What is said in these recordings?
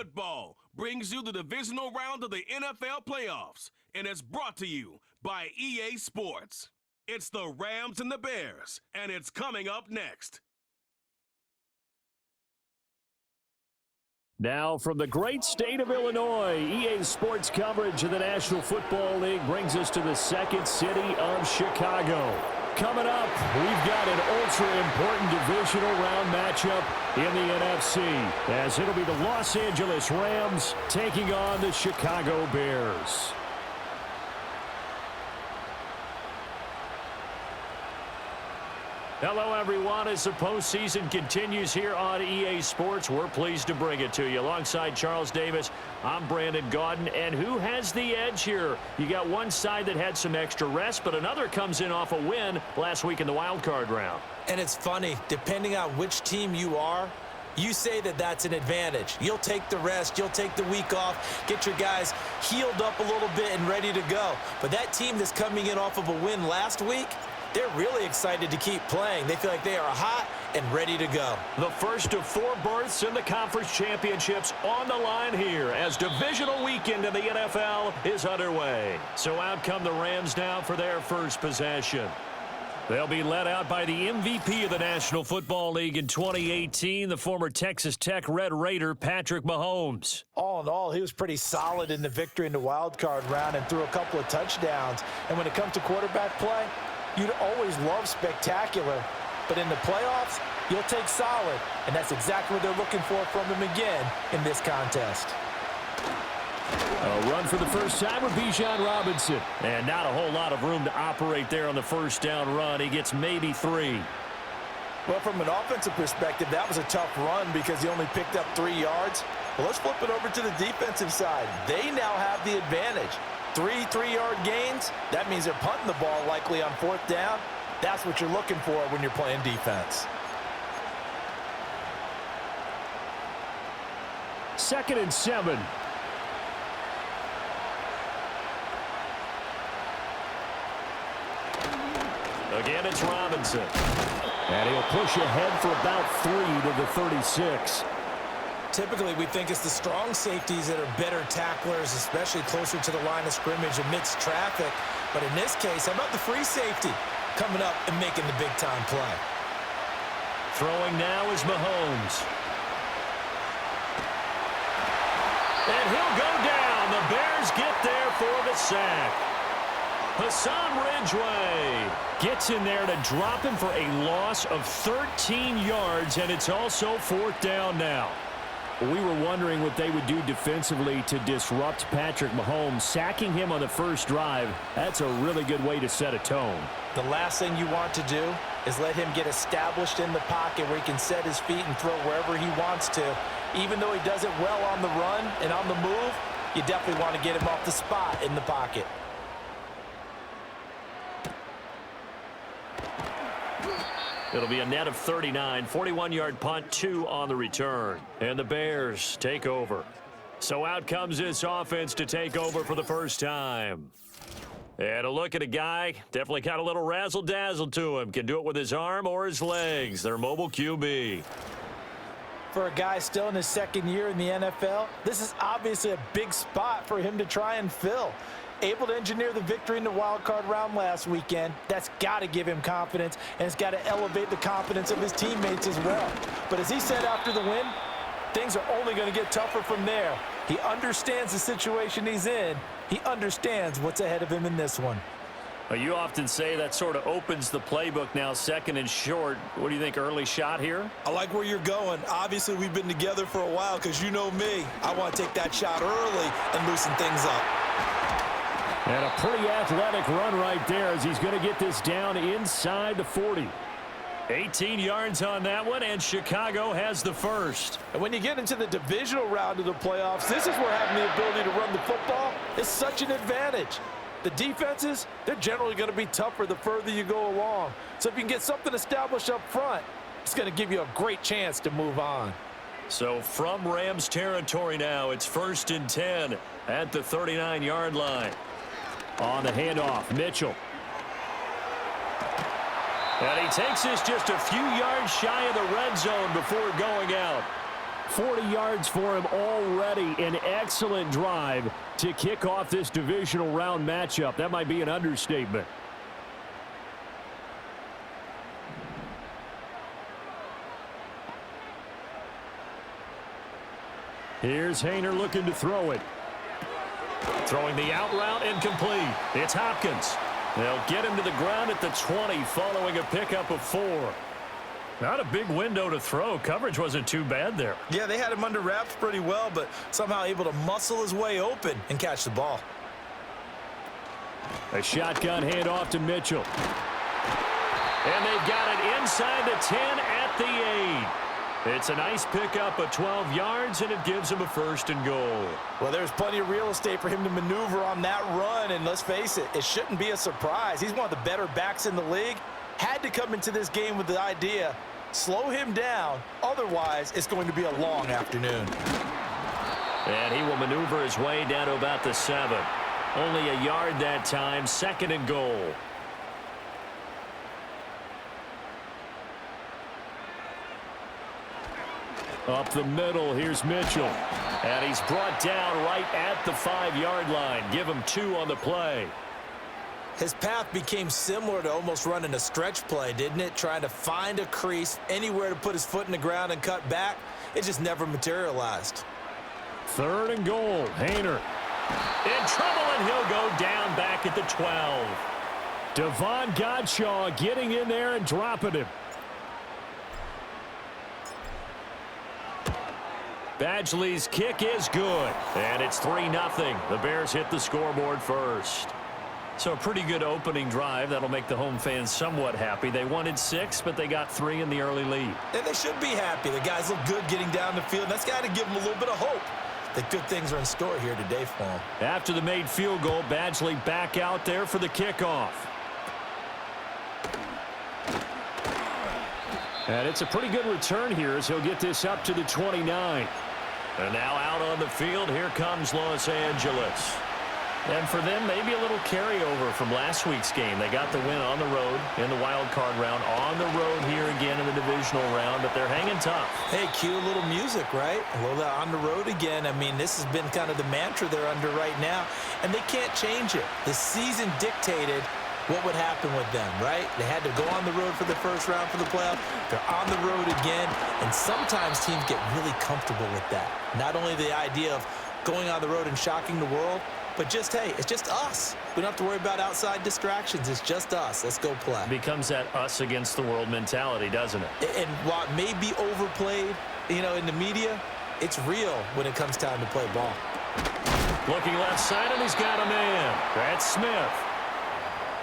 Football brings you the divisional round of the NFL playoffs, and it's brought to you by EA Sports. It's the Rams and the Bears, and it's coming up next. Now from the great state of Illinois, EA Sports coverage of the National Football League brings us to the second city of Chicago. Coming up, we've got an ultra-important divisional round matchup in the NFC, as it'll be the Los Angeles Rams taking on the Chicago Bears. Hello, everyone. As the postseason continues here on EA Sports, we're pleased to bring it to you. Alongside Charles Davis, I'm Brandon Gaudin. And who has the edge here? You got one side that had some extra rest, but another comes in off a win last week in the wild card round. And it's funny, depending on which team you are, you say that that's an advantage. You'll take the rest, you'll take the week off, get your guys healed up a little bit and ready to go. But that team that's coming in off of a win last week, they're really excited to keep playing. They feel like they are hot and ready to go. The first of 4 berths in the conference championships on the line here as divisional weekend in the NFL is underway. So out come the Rams now for their first possession. They'll be led out by the MVP of the National Football League in 2018, the former Texas Tech Red Raider, Patrick Mahomes. All in all, he was pretty solid in the victory in the wild card round and threw a couple of touchdowns. And when it comes to quarterback play, you'd always love spectacular, but in the playoffs, you'll take solid, and that's exactly what they're looking for from him again in this contest. A run for the first time with Bijan Robinson, and not a whole lot of room to operate there on the first down run. He gets maybe 3. Well, from an offensive perspective, that was a tough run because he only picked up 3 yards. Well, let's flip it over to the defensive side. They now have the advantage. 3 3-yard gains, that means they're punting the ball likely on 4th down. That's what you're looking for when you're playing defense. 2nd and 7. Again, it's Robinson. And he'll push ahead for about 3 to the 36. Typically, we think it's the strong safeties that are better tacklers, especially closer to the line of scrimmage amidst traffic. But in this case, how about the free safety coming up and making the big-time play? Throwing now is Mahomes. And he'll go down. The Bears get there for the sack. Hassan Ridgeway gets in there to drop him for a loss of 13 yards, and it's also 4th down now. We were wondering what they would do defensively to disrupt Patrick Mahomes. Sacking him on the first drive, that's a really good way to set a tone. The last thing you want to do is let him get established in the pocket where he can set his feet and throw wherever he wants to. Even though he does it well on the run and on the move, you definitely want to get him off the spot in the pocket. It'll be a net of 39, 41-yard punt, 2 on the return. And the Bears take over. So out comes this offense to take over for the first time. And a look at a guy, definitely got a little razzle-dazzle to him. Can do it with his arm or his legs. Their mobile QB. For a guy still in his 2nd year in the NFL, this is obviously a big spot for him to try and fill. Able to engineer the victory in the wild card round last weekend. That's got to give him confidence, and it's got to elevate the confidence of his teammates as well. But as he said after the win, things are only going to get tougher from there. He understands the situation he's in. He understands what's ahead of him in this one. Well, you often say that sort of opens the playbook now, 2nd and short. What do you think, early shot here? I like where you're going. Obviously, we've been together for a while because you know me. I want to take that shot early and loosen things up. And a pretty athletic run right there as he's going to get this down inside the 40. 18 yards on that one, and Chicago has the first. And when you get into the divisional round of the playoffs, this is where having the ability to run the football is such an advantage. The defenses, they're generally going to be tougher the further you go along. So if you can get something established up front, it's going to give you a great chance to move on. So from Rams territory now, it's 1st and 10 at the 39-yard line. On the handoff, Mitchell. And he takes this just a few yards shy of the red zone before going out. 40 yards for him already. An excellent drive to kick off this divisional round matchup. That might be an understatement. Here's Hayner looking to throw it. Throwing the out route, incomplete. It's Hopkins. They'll get him to the ground at the 20 following a pickup of 4. Not a big window to throw. Coverage wasn't too bad there. Yeah, they had him under wraps pretty well, but somehow able to muscle his way open and catch the ball. A shotgun handoff to Mitchell. And they've got it inside the 10 at the 8. It's a nice pickup of 12 yards, and it gives him a 1st and goal. Well, there's plenty of real estate for him to maneuver on that run, and let's face it, it shouldn't be a surprise. He's one of the better backs in the league. Had to come into this game with the idea, slow him down, otherwise it's going to be a long afternoon. And he will maneuver his way down to about the 7. Only a yard that time, 2nd and goal. Up the middle, here's Mitchell. And he's brought down right at the 5-yard line. Give him 2 on the play. His path became similar to almost running a stretch play, didn't it? Trying to find a crease, anywhere to put his foot in the ground and cut back. It just never materialized. 3rd and goal, Hayner. In trouble, and he'll go down back at the 12. Devon Godshaw getting in there and dropping him. Badgley's kick is good, and it's 3-0. The Bears hit the scoreboard first. So a pretty good opening drive. That'll make the home fans somewhat happy. They wanted 6, but they got 3 in the early lead. And they should be happy. The guys look good getting down the field. That's got to give them a little bit of hope that good things are in store here today for them. After the made field goal, Badgley back out there for the kickoff. And it's a pretty good return here as he'll get this up to the 29. And now out on the field, here comes Los Angeles. And for them, maybe a little carryover from last week's game. They got the win on the road in the wild card round, on the road here again in the divisional round, but they're hanging tough. Hey, cue a little music, right? A little on the road again. I mean, this has been kind of the mantra they're under right now, and they can't change it. The season dictated what would happen with them, right? They had to go on the road for the first round for the playoff. They're on the road again, and sometimes teams get really comfortable with that. Not only the idea of going on the road and shocking the world, but just, hey, it's just us. We don't have to worry about outside distractions. It's just us. Let's go play. It becomes that us against the world mentality, doesn't it? And while it may be overplayed, you know, in the media, it's real when it comes time to play ball. Looking left side, and he's got a man. That's Smith.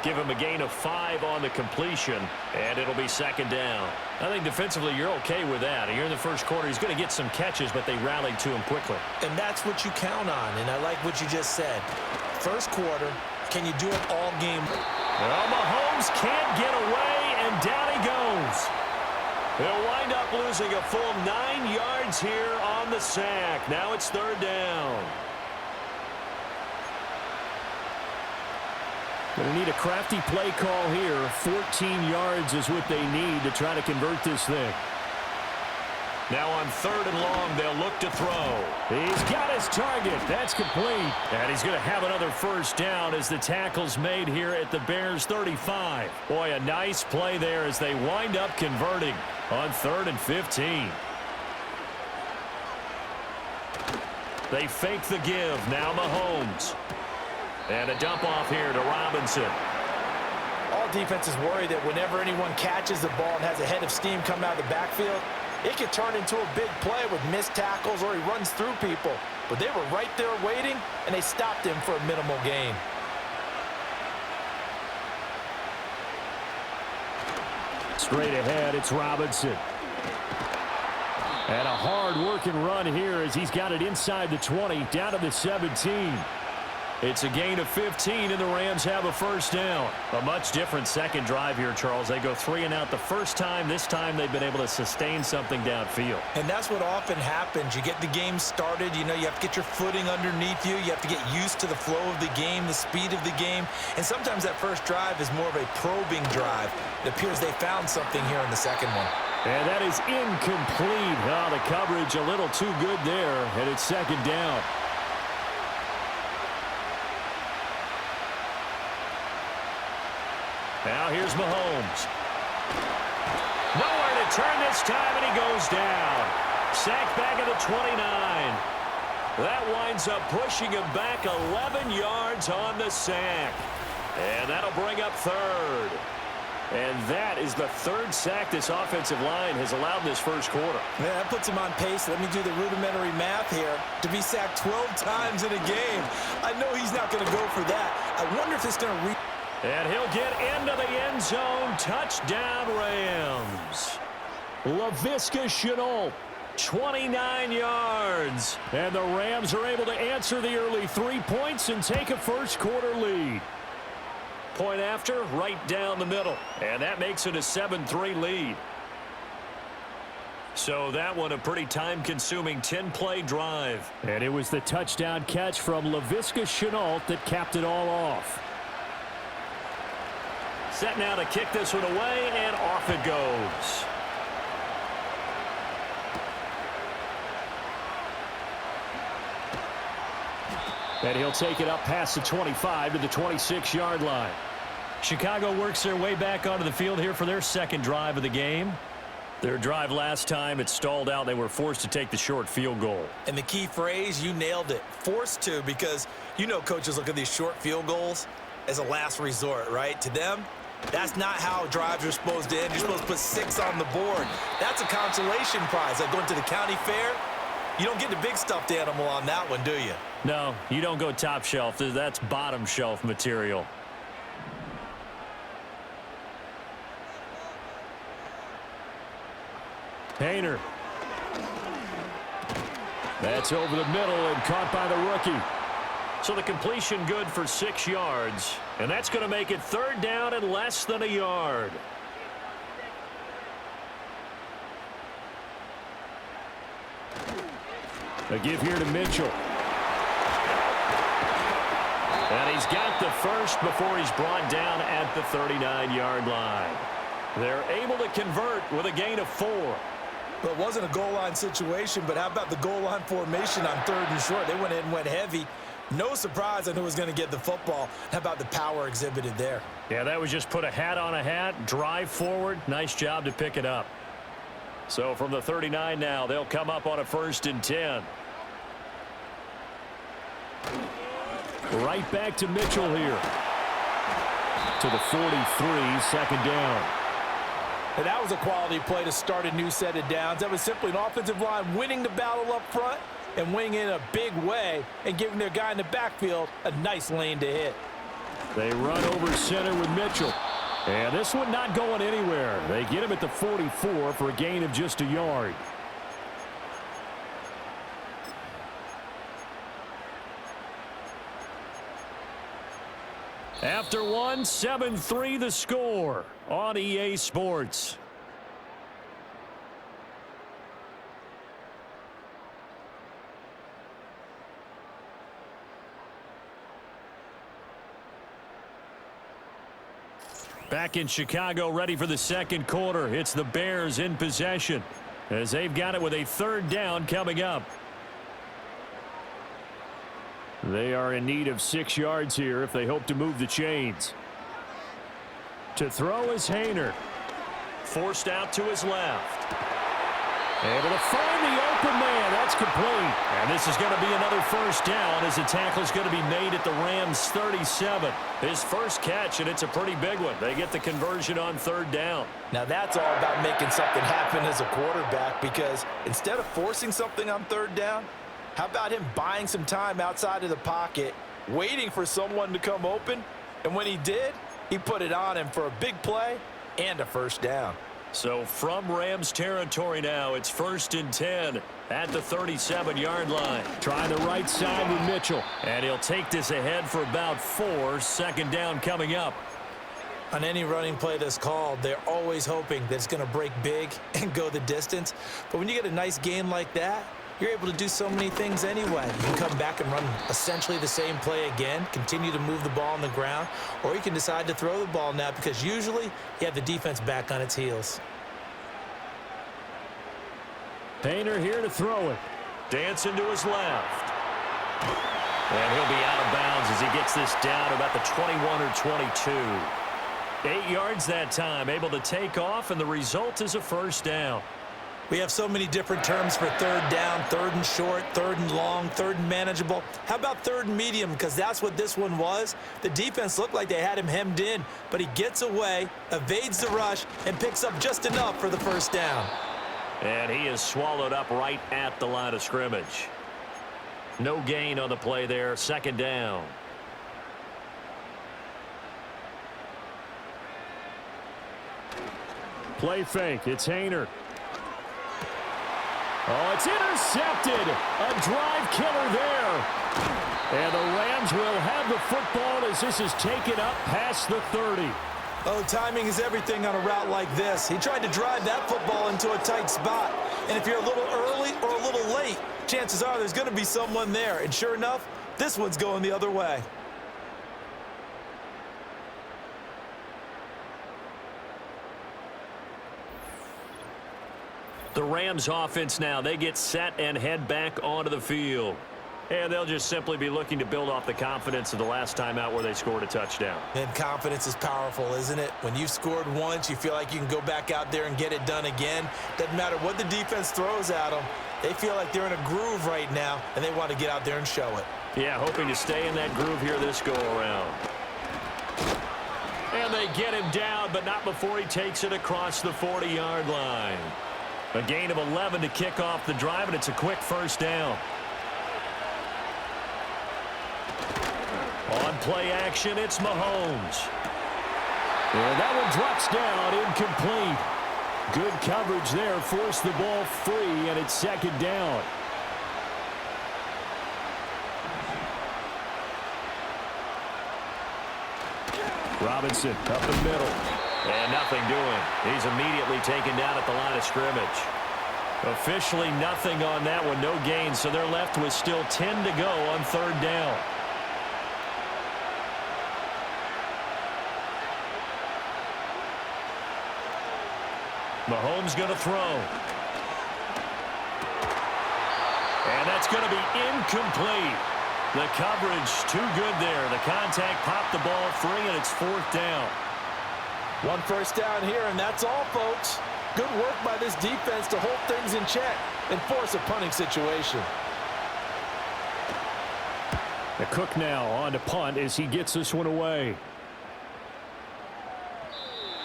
Give him a gain of 5 on the completion, and it'll be 2nd down. I think defensively you're okay with that. Here in the first quarter, he's going to get some catches, but they rallied to him quickly. And that's what you count on, and I like what you just said. First quarter, can you do it all game? Well, Mahomes can't get away, and down he goes. He'll wind up losing a full 9 yards here on the sack. Now it's 3rd down. Going to need a crafty play call here. 14 yards is what they need to try to convert this thing. Now on 3rd and long, they'll look to throw. He's got his target. That's complete. And he's going to have another 1st down as the tackle's made here at the Bears' 35. Boy, a nice play there as they wind up converting on 3rd and 15. They fake the give. Now Mahomes. And a dump off here to Robinson. All defenses worry that whenever anyone catches the ball and has a head of steam coming out of the backfield, it could turn into a big play with missed tackles or he runs through people. But they were right there waiting, and they stopped him for a minimal gain. Straight ahead, it's Robinson. And a hard-working run here as he's got it inside the 20, down to the 17. It's a gain of 15, and the Rams have a 1st down. A much different second drive here, Charles. They go 3 and out the first time. This time they've been able to sustain something downfield. And that's what often happens. You get the game started. You know, you have to get your footing underneath you. You have to get used to the flow of the game, the speed of the game. And sometimes that first drive is more of a probing drive. It appears they found something here in the second one. And that is incomplete. Oh, the coverage a little too good there, and it's second down. Now here's Mahomes. Nowhere to turn this time, and he goes down. Sacked back at the 29. That winds up pushing him back 11 yards on the sack. And that'll bring up third. And that is the third sack this offensive line has allowed this first quarter. Yeah, that puts him on pace. Let me do the rudimentary math here. To be sacked 12 times in a game. I know he's not going to go for that. I wonder if it's going to And he'll get into the end zone. Touchdown, Rams. Laviska Shenault, 29 yards. And the Rams are able to answer the early 3 points and take a first quarter lead. Point after, right down the middle. And that makes it a 7-3 lead. So that one a pretty time-consuming 10-play drive. And it was the touchdown catch from Laviska Shenault that capped it all off. Set now to kick this one away, and off it goes. And he'll take it up past the 25 to the 26-yard line. Chicago works their way back onto the field here for their second drive of the game. Their drive last time, it stalled out. They were forced to take the short field goal. And the key phrase, you nailed it. Forced to, because you know coaches look at these short field goals as a last resort, right? To them, that's not how drives are supposed to end. You're supposed to put 6 on the board. That's a consolation prize. Like going to the county fair, you don't get the big stuffed animal on that one, do you? No, you don't go top shelf. That's bottom shelf material. Hayner. That's over the middle and caught by the rookie. So the completion good for 6 yards. And that's going to make it third down and less than a yard. A give here to Mitchell. And he's got the first before he's brought down at the 39-yard line. They're able to convert with a gain of 4. Well, it wasn't a goal line situation, but how about the goal line formation on 3rd and short? They went in and went heavy. No surprise on who was going to get the football. How about the power exhibited there? Yeah, that was just put a hat on a hat, drive forward. Nice job to pick it up. So from the 39 now, they'll come up on a 1st and 10. Right back to Mitchell here. To the 43, second down. And that was a quality play to start a new set of downs. That was simply an offensive line winning the battle up front and winning in a big way and giving their guy in the backfield a nice lane to hit. They run over center with Mitchell. And this one not going anywhere. They get him at the 44 for a gain of just a yard. After one, 7-3 the score on EA Sports. Back in Chicago, ready for the second quarter. It's the Bears in possession as they've got it with a 3rd down coming up. They are in need of 6 yards here if they hope to move the chains. To throw is Hayner. Forced out to his left. Able to find the open man. That's complete. And this is going to be another 1st down as the tackle is going to be made at the Rams' 37. His first catch, and it's a pretty big one. They get the conversion on 3rd down. Now that's all about making something happen as a quarterback, because instead of forcing something on 3rd down, how about him buying some time outside of the pocket, waiting for someone to come open, and when he did, he put it on him for a big play and a 1st down. So from Rams territory now, it's 1st and 10 at the 37-yard line. Trying the right side with Mitchell. And he'll take this ahead for about 4. 2nd down coming up. On any running play that's called, they're always hoping that it's going to break big and go the distance. But when you get a nice game like that, you're able to do so many things anyway. You can come back and run essentially the same play again, continue to move the ball on the ground, or you can decide to throw the ball now because usually you have the defense back on its heels. Painter here to throw it. Dancing to his left. And he'll be out of bounds as he gets this down to about the 21 or 22. 8 yards that time, able to take off, and the result is a first down. We have so many different terms for third down, third and short, third and long, third and manageable. How about third and medium? Because that's what this one was. The defense looked like they had him hemmed in, but he gets away, evades the rush, and picks up just enough for the first down. And he is swallowed up right at the line of scrimmage. No gain on the play there, second down. Play fake, it's Haener. Oh, it's intercepted. A drive killer there. And the Rams will have the football as this is taken up past the 30. Oh, timing is everything on a route like this. He tried to drive that football into a tight spot. And if you're a little early or a little late, chances are there's going to be someone there. And sure enough, this one's going the other way. The Rams offense now, they get set and head back onto the field. And they'll just simply be looking to build off the confidence of the last time out where they scored a touchdown. And confidence is powerful, isn't it? When you've scored once, you feel like you can go back out there and get it done again. Doesn't matter what the defense throws at them. They feel like they're in a groove right now, and they want to get out there and show it. Yeah, hoping to stay in that groove here this go-around. And they get him down, but not before he takes it across the 40-yard line. A gain of 11 to kick off the drive, and it's a quick first down. On play action, it's Mahomes. And that one drops down, incomplete. Good coverage there, forced the ball free, and it's second down. Robinson up the middle. And nothing doing. He's immediately taken down at the line of scrimmage. Officially nothing on that one, no gain, so they're left with still 10 to go on third down. Mahomes going to throw. And that's going to be incomplete. The coverage too good there. The contact popped the ball free, and it's fourth down. One first down here, and that's all, folks. Good work by this defense to hold things in check and force a punting situation. The Cook now on to punt as he gets this one away.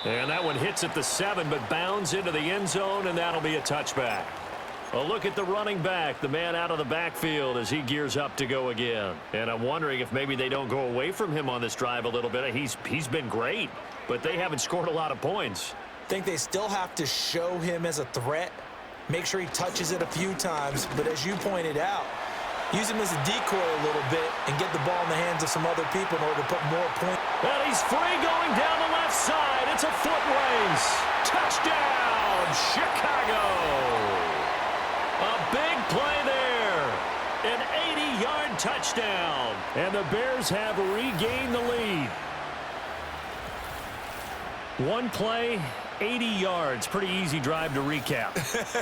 And that one hits at the 7, but bounds into the end zone, and that'll be a touchback. A look at the running back, the man out of the backfield as he gears up to go again. And I'm wondering if maybe they don't go away from him on this drive a little bit. He's been great, but they haven't scored a lot of points. Think they still have to show him as a threat, make sure he touches it a few times, but as you pointed out, use him as a decoy a little bit and get the ball in the hands of some other people in order to put more points. Well, he's free going down the left side. It's a foot race. Touchdown, Chicago. A big play there. An 80-yard touchdown. And the Bears have regained the lead. One play, 80 yards. Pretty easy drive to recap.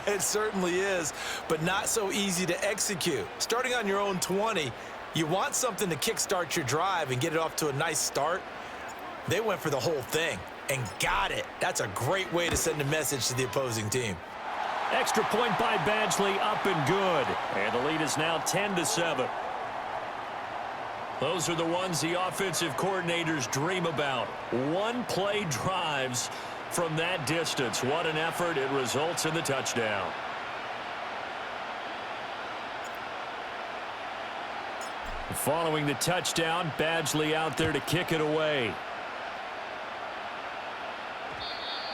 It certainly is, but not so easy to execute. Starting on your own 20, you want something to kickstart your drive and get it off to a nice start. They went for the whole thing and got it. That's a great way to send a message to the opposing team. Extra point by Badgley, up and good. And the lead is now 10-7. Those are the ones the offensive coordinators dream about. One-play drives from that distance. What an effort. It results in the touchdown. Following the touchdown, Badgley out there to kick it away.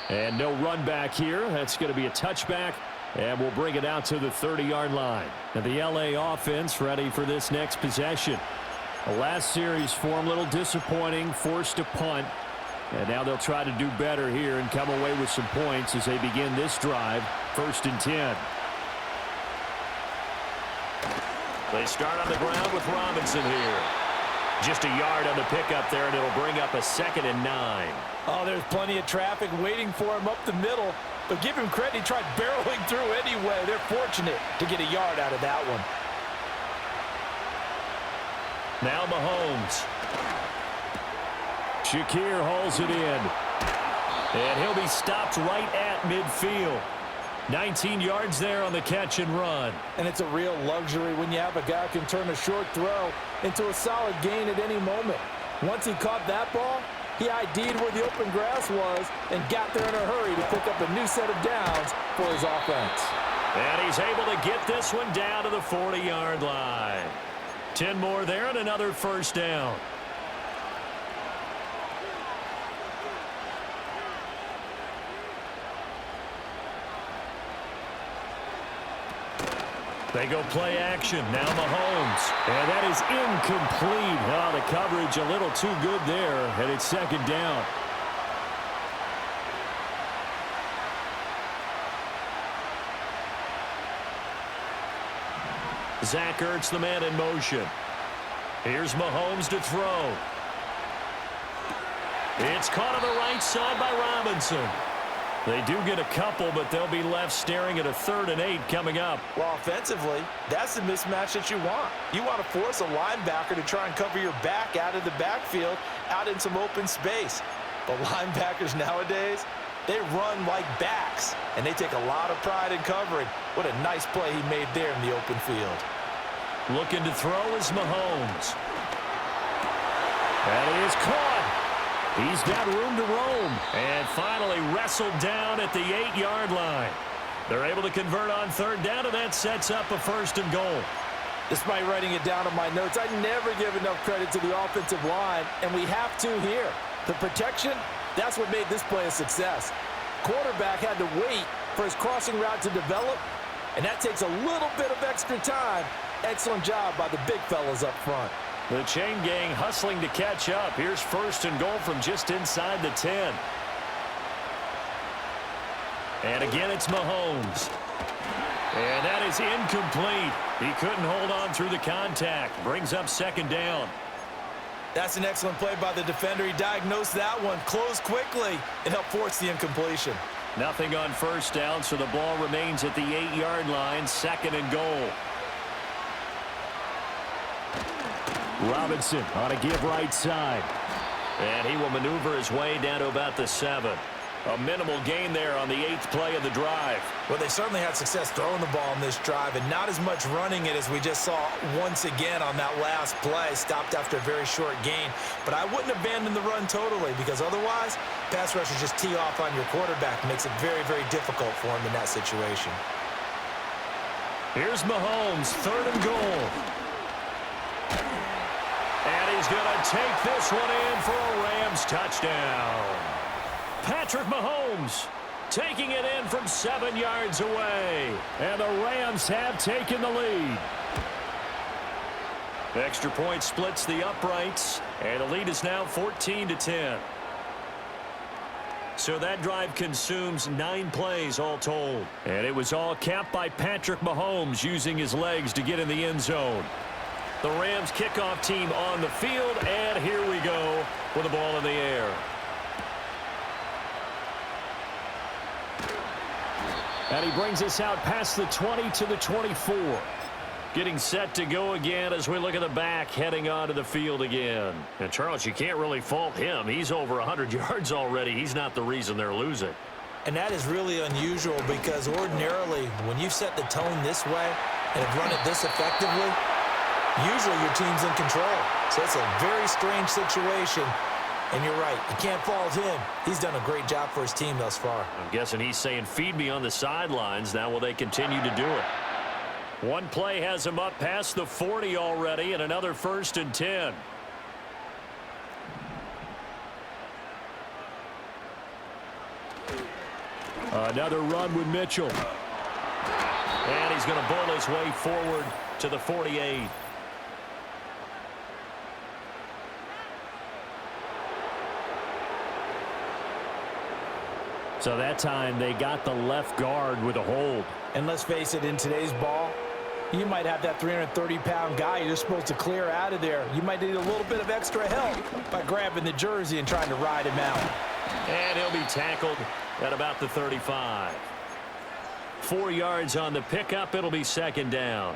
And no run back here. That's going to be a touchback. And we'll bring it out to the 30-yard line. And the LA offense ready for this next possession. The last series for them, a little disappointing, forced to punt. And now they'll try to do better here and come away with some points as they begin this drive, 1st and 10. They start on the ground with Robinson here. Just a yard on the pickup there, and it'll bring up a 2nd and 9. Oh, there's plenty of traffic waiting for him up the middle. but give him credit. He tried barreling through anyway. They're fortunate to get a yard out of that one. Now Mahomes. Shakir hauls it in. And he'll be stopped right at midfield. 19 yards there on the catch and run. And it's a real luxury when you have a guy who can turn a short throw into a solid gain at any moment. Once he caught that ball, he ID'd where the open grass was and got there in a hurry to pick up a new set of downs for his offense. And he's able to get this one down to the 40-yard line. 10 more there and another first down. They go play action. Now Mahomes. And that is incomplete. Oh, the coverage a little too good there. And it's second down. Zach Ertz, the man in motion. Here's Mahomes to throw. It's caught on the right side by Robinson. They do get a couple, but they'll be left staring at a 3rd and 8 coming up. Well, offensively, that's the mismatch that you want. You want to force a linebacker to try and cover your back out of the backfield, out in some open space. But linebackers nowadays, they run like backs, and they take a lot of pride in covering. What a nice play he made there in the open field. Looking to throw is Mahomes. That is caught. He's got room to roam. And finally wrestled down at the 8-yard line. They're able to convert on 3rd down, and that sets up a 1st and goal. Despite writing it down on my notes, I never give enough credit to the offensive line, and we have to here. The protection, that's what made this play a success. Quarterback had to wait for his crossing route to develop, and that takes a little bit of extra time. Excellent job by the big fellas up front. The chain gang hustling to catch up. Here's 1st and goal from just inside the 10. And again, it's Mahomes. And that is incomplete. He couldn't hold on through the contact. Brings up 2nd down. That's an excellent play by the defender. He diagnosed that one, closed quickly, and helped force the incompletion. Nothing on 1st down, so the ball remains at the 8-yard line. 2nd and goal. Robinson on a give right side. And he will maneuver his way down to about the 7. A minimal gain there on the 8th play of the drive. Well, they certainly had success throwing the ball in this drive and not as much running it as we just saw once again on that last play. Stopped after a very short gain. But I wouldn't abandon the run totally because otherwise, pass rushers just tee off on your quarterback. Makes it very, very difficult for him in that situation. Here's Mahomes, 3rd and goal. And he's going to take this one in for a Rams touchdown. Patrick Mahomes taking it in from 7 yards away. And the Rams have taken the lead. The extra point splits the uprights. And the lead is now 14-10. So that drive consumes 9 plays all told. And it was all capped by Patrick Mahomes using his legs to get in the end zone. The Rams kickoff team on the field, and here we go with the ball in the air. And he brings us out past the 20 to the 24. Getting set to go again as we look at the back heading onto the field again. And Charles, you can't really fault him. He's over 100 yards already. He's not the reason they're losing. And that is really unusual because ordinarily when you set the tone this way and have run it this effectively, usually your team's in control. So it's a very strange situation. And you're right, you can't fault him. He's done a great job for his team thus far. I'm guessing he's saying, feed me on the sidelines. Now will they continue to do it? One play has him up past the 40 already, and another 1st and 10. Another run with Mitchell. And he's going to bowl his way forward to the 48. So that time they got the left guard with a hold. And let's face it, in today's ball, you might have that 330-pound guy you're supposed to clear out of there. You might need a little bit of extra help by grabbing the jersey and trying to ride him out. And he'll be tackled at about the 35. 4 yards on the pickup. It'll be second down.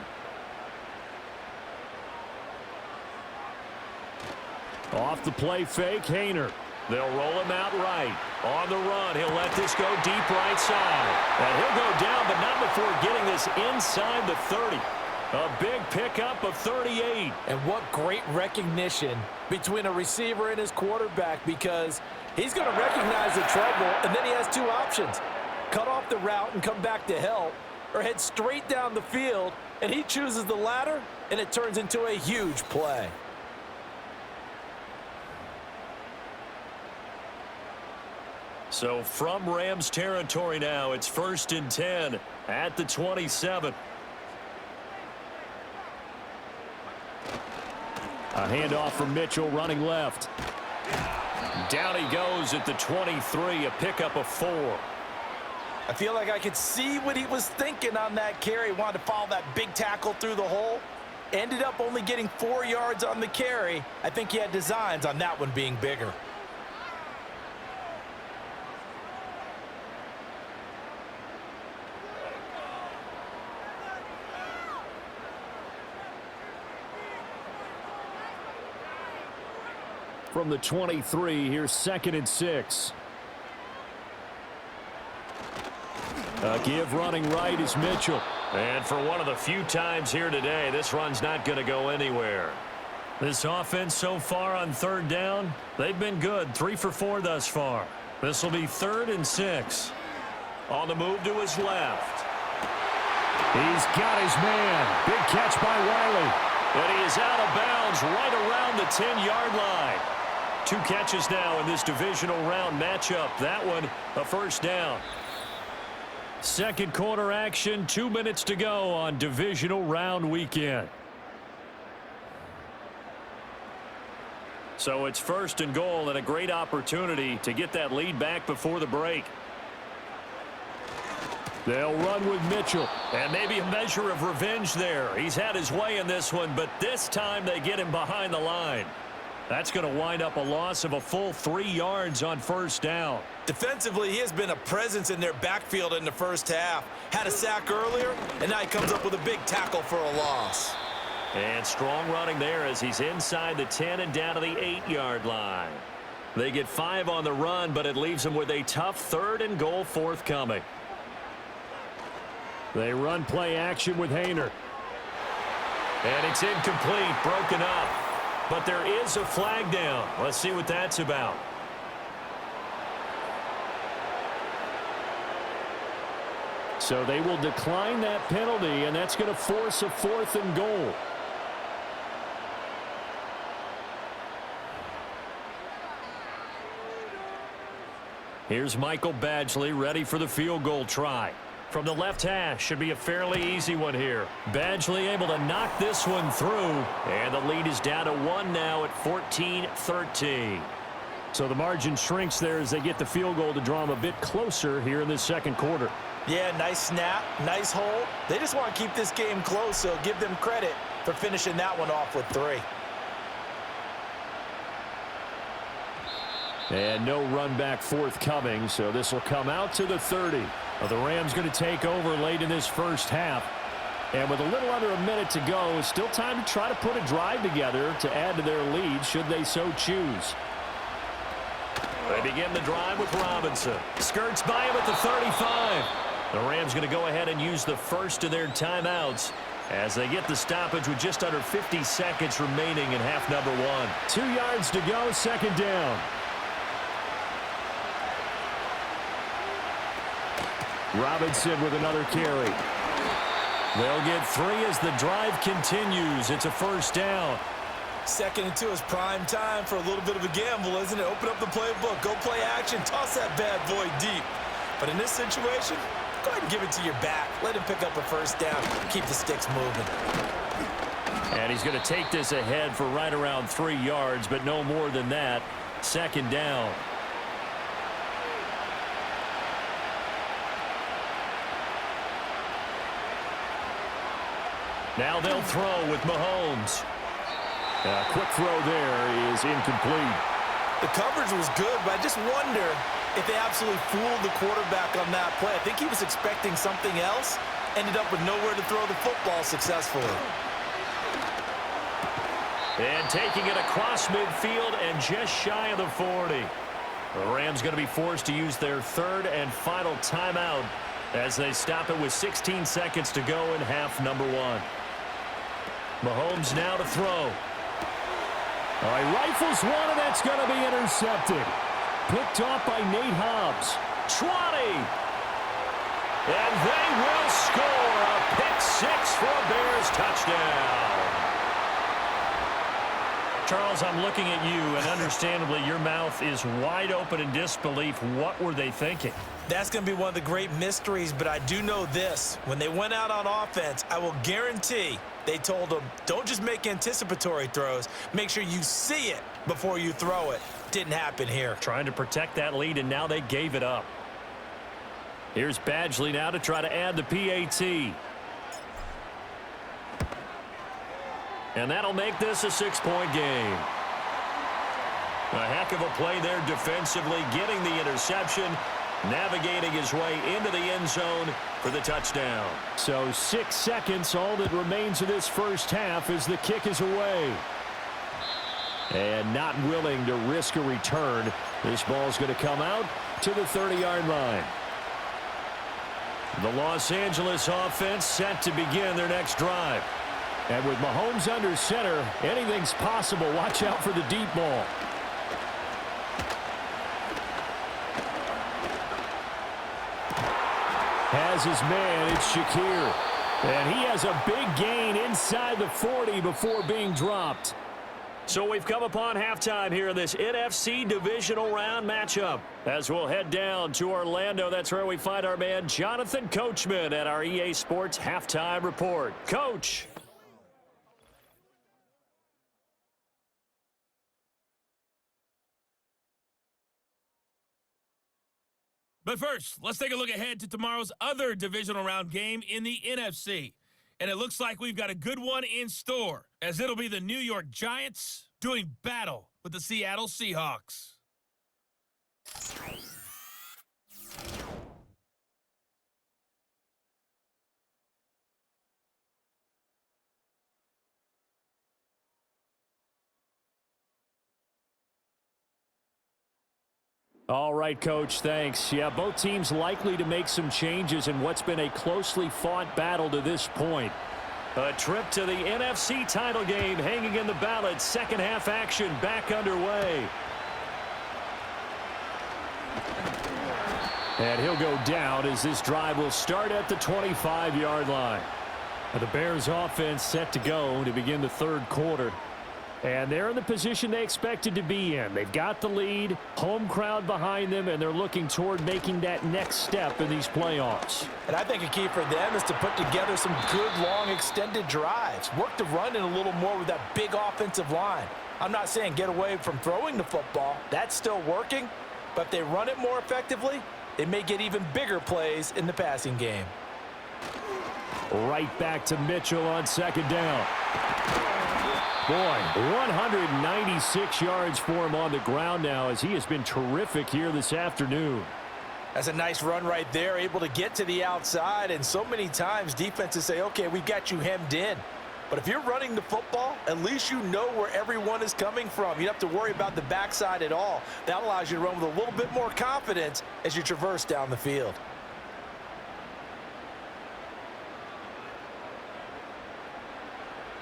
Off the play fake, Haener. They'll roll him out right. On the run, he'll let this go deep right side. And he'll go down, but not before getting this inside the 30. A big pickup of 38. And what great recognition between a receiver and his quarterback, because he's going to recognize the trouble, and then he has 2 options. Cut off the route and come back to help, or head straight down the field, and he chooses the latter, and it turns into a huge play. So from Rams territory now, it's 1st and 10 at the 27. A handoff from Mitchell running left. Down he goes at the 23, a pickup of 4. I feel like I could see what he was thinking on that carry. Wanted to follow that big tackle through the hole. Ended up only getting 4 yards on the carry. I think he had designs on that one being bigger. From the 23, here's 2nd and 6. A give running right is Mitchell. And for one of the few times here today, this run's not going to go anywhere. This offense so far on 3rd down, they've been good. 3 for 4 thus far. This will be 3rd and 6. On the move to his left. He's got his man. Big catch by Wiley. And he is out of bounds right around the 10-yard line. 2 catches now in this divisional round matchup. That one, a 1st down. Second quarter action, 2 minutes to go on divisional round weekend. So it's 1st and goal and a great opportunity to get that lead back before the break. They'll run with Mitchell. And maybe a measure of revenge there. He's had his way in this one, but this time they get him behind the line. That's going to wind up a loss of a full 3 yards on 1st down. Defensively, he has been a presence in their backfield in the first half. Had a sack earlier, and now he comes up with a big tackle for a loss. And strong running there as he's inside the 10 and down to the 8-yard line. They get 5 on the run, but it leaves them with a tough 3rd and goal forthcoming. They run play action with Haener. And it's incomplete, broken up. But there is a flag down. Let's see what that's about. So they will decline that penalty, and that's going to force a 4th and goal. Here's Michael Badgley ready for the field goal try. From the left hash, should be a fairly easy one here. Badgley able to knock this one through, and the lead is down to 1 now at 14-13. So the margin shrinks there as they get the field goal to draw them a bit closer here in this second quarter. Yeah, nice snap, nice hold. They just want to keep this game close, so give them credit for finishing that one off with 3. And no run back forthcoming, so this will come out to the 30. Well, the Rams going to take over late in this first half. And with a little under a minute to go, still time to try to put a drive together to add to their lead should they so choose. They begin the drive with Robinson. Skirts by him at the 35. The Rams going to go ahead and use the first of their timeouts as they get the stoppage with just under 50 seconds remaining in half number 1. 2 yards to go, 2nd down. Robinson with another carry. They'll get 3 as the drive continues. It's a 1st down. 2nd and 2 is prime time for a little bit of a gamble, isn't it? Open up the playbook, go play action, toss that bad boy deep. But in this situation, go ahead and give it to your back. Let him pick up a 1st down. Keep the sticks moving. And he's going to take this ahead for right around 3 yards, but no more than that. 2nd down. Now they'll throw with Mahomes. A quick throw there is incomplete. The coverage was good, but I just wonder if they absolutely fooled the quarterback on that play. I think he was expecting something else, ended up with nowhere to throw the football successfully. And taking it across midfield and just shy of the 40. The Rams going to be forced to use their third and final timeout as they stop it with 16 seconds to go in half number 1. Mahomes now to throw. All right, rifles one, and that's going to be intercepted. Picked off by Nate Hobbs. 20. And they will score a pick 6 for a Bears touchdown. Charles, I'm looking at you, and understandably, your mouth is wide open in disbelief. What were they thinking? That's going to be one of the great mysteries, but I do know this. When they went out on offense, I will guarantee they told them, don't just make anticipatory throws. Make sure you see it before you throw it. Didn't happen here. Trying to protect that lead, and now they gave it up. Here's Badgley now to try to add the PAT. And that'll make this a 6-point game. A heck of a play there defensively, getting the interception, navigating his way into the end zone for the touchdown. So 6 seconds, all that remains of this first half as the kick is away. And not willing to risk a return. This ball's going to come out to the 30-yard line. The Los Angeles offense set to begin their next drive. And with Mahomes under center, anything's possible. Watch out for the deep ball. Has his man, it's Shakir. And he has a big gain inside the 40 before being dropped. So we've come upon halftime here in this NFC divisional round matchup. As we'll head down to Orlando, that's where we find our man Jonathan Coachman at our EA Sports Halftime Report. Coach. But first, let's take a look ahead to tomorrow's other divisional round game in the NFC. And it looks like we've got a good one in store, as it'll be the New York Giants doing battle with the Seattle Seahawks. All right, Coach, thanks. Yeah, both teams likely to make some changes in what's been a closely fought battle to this point. A trip to the NFC title game hanging in the balance. Second half action back underway. And he'll go down as this drive will start at the 25-yard line. The Bears offense set to go to begin the third quarter. And they're in the position they expected to be in. They've got the lead, home crowd behind them, and they're looking toward making that next step in these playoffs. And I think a key for them is to put together some good, long, extended drives. Work the run in a little more with that big offensive line. I'm not saying get away from throwing the football. That's still working. But if they run it more effectively, they may get even bigger plays in the passing game. Right back to Mitchell on second down. Boy, 196 yards for him on the ground now as he has been terrific here this afternoon. That's a nice run right there, able to get to the outside. And so many times defenses say, okay, we've got you hemmed in. But if you're running the football, at least you know where everyone is coming from. You don't have to worry about the backside at all. That allows you to run with a little bit more confidence as you traverse down the field.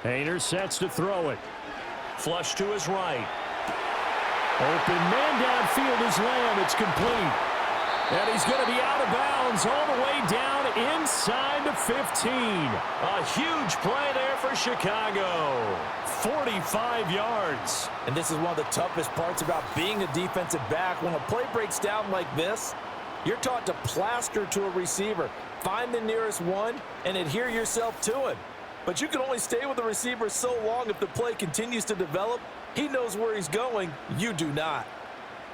Hayner sets to throw it. Flush to his right. Open man downfield is Lamb. It's complete. And he's going to be out of bounds all the way down inside the 15. A huge play there for Chicago. 45 yards. And this is one of the toughest parts about being a defensive back. When a play breaks down like this, you're taught to plaster to a receiver. Find the nearest one and adhere yourself to him. But you can only stay with the receiver so long if the play continues to develop. He knows where he's going. You do not.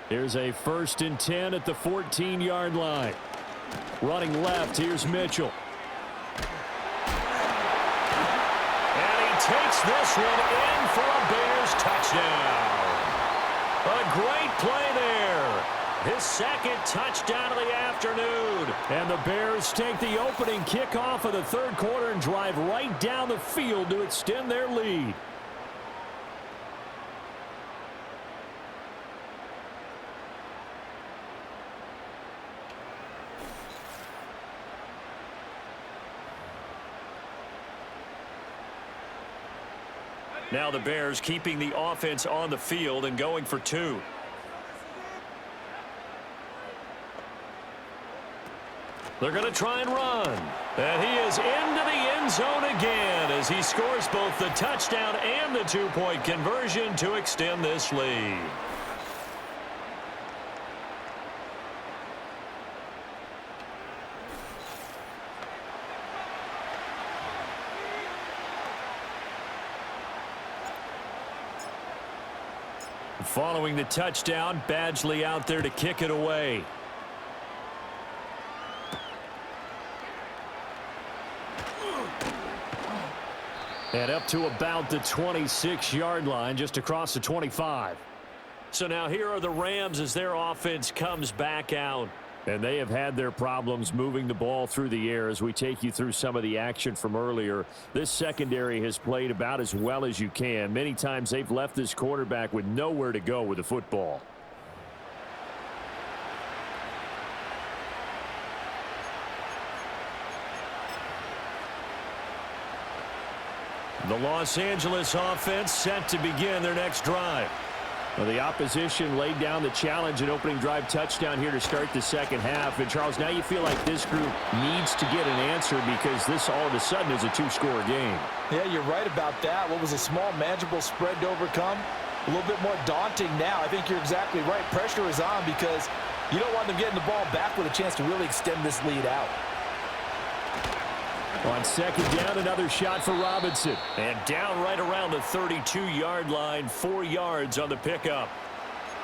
Here's a 1st and 10 at the 14-yard line. Running left, here's Mitchell. And he takes this one in for a Bears touchdown. A great play there. His second touchdown of the afternoon. And the Bears take the opening kickoff of the third quarter and drive right down the field to extend their lead. Now the Bears keeping the offense on the field and going for two. They're going to try and run. And he is into the end zone again as he scores both the touchdown and the two-point conversion to extend this lead. Following the touchdown, Badgley out there to kick it away. And up to about the 26-yard line, just across the 25. So now here are the Rams as their offense comes back out. And they have had their problems moving the ball through the air as we take you through some of the action from earlier. This secondary has played about as well as you can. Many times they've left this quarterback with nowhere to go with the football. The Los Angeles offense set to begin their next drive. Well, the opposition laid down the challenge and opening drive touchdown here to start the second half. And, Charles, now you feel like this group needs to get an answer because this all of a sudden is a two-score game. Yeah, you're right about that. What was a small, manageable spread to overcome? A little bit more daunting now. I think you're exactly right. Pressure is on because you don't want them getting the ball back with a chance to really extend this lead out. On second down, another shot for Robinson. And down right around the 32-yard line, 4 yards on the pickup.